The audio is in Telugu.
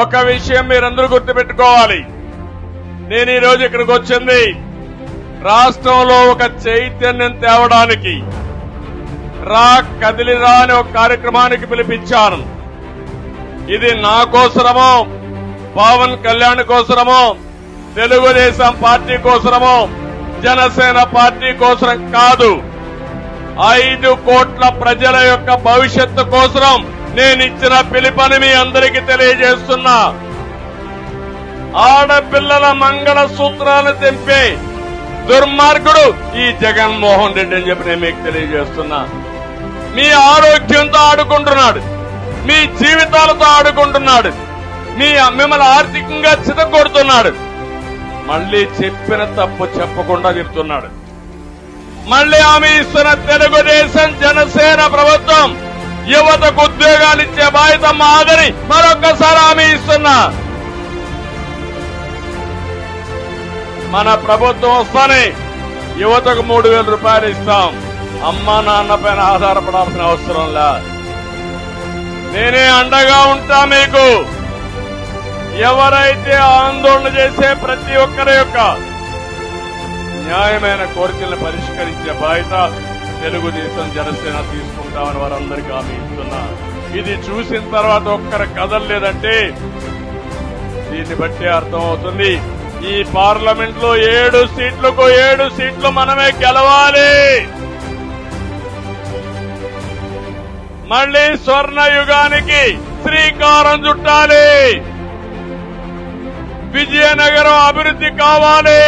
ఒక విషయం మీరందరూ గుర్తుపెట్టుకోవాలి. నేను ఈ రోజు ఇక్కడికి వచ్చింది రాష్ట్రంలో ఒక చైతన్యం తేవడానికి, కదిలిరా అనే ఒక కార్యక్రమానికి పిలిపించాను. ఇది నా కోసరమో, పవన్ కళ్యాణ్ కోసరమో, తెలుగుదేశం పార్టీ కోసరమో, జనసేన పార్టీ కోసరం కాదు. 5 కోట్ల ప్రజల యొక్క భవిష్యత్తు కోసం నేనిచ్చిన పిలుపుని మీ అందరికీ తెలియజేస్తున్నా. ఆడపిల్లల మంగళ సూత్రాలు తెంపే దుర్మార్గుడు ఈ జగన్మోహన్ రెడ్డి అని చెప్పి నేను మీకు తెలియజేస్తున్నా. మీ ఆరోగ్యంతో ఆడుకుంటున్నాడు, మీ జీవితాలతో ఆడుకుంటున్నాడు, మిమ్మల్ని ఆర్థికంగా చితగొడుతున్నాడు. మళ్లీ చెప్పిన తప్పు చెప్పకుండా చెప్తున్నాడు. మళ్లీ హామీ ఇస్తున్న తెలుగుదేశం జనసేన ప్రభుత్వం యువతకు ఉద్యోగాలు ఇచ్చే బాధ్యత మాదని మరొక్కసారి హామీ ఇస్తున్నా. మన ప్రభుత్వం వస్తానే యువతకు 3,000 రూపాయలు ఇస్తాం. అమ్మా నాన్న పైన ఆధారపడాల్సిన అవసరం లే. నేనే అండగా ఉంటా మీకు. ఎవరైతే ఆందోళన చేసే ప్రతి ఒక్కరి యొక్క న్యాయమైన కోరికలను పరిష్కరించే బాధ్యత తెలుగుదేశం జనసేన తీసుకుంటామని వారందరికీ హామీ ఇస్తున్నా. ఇది చూసిన తర్వాత ఒక్కరు కదలలేదంటే దీన్ని బట్టి అర్థమవుతుంది ఈ పార్లమెంట్ లో 7 సీట్లకు 7 సీట్లు మనమే గెలవాలి. మళ్లీ స్వర్ణ యుగానికి శ్రీకారం చుట్టాలి. విజయనగరం అభివృద్ధి కావాలి.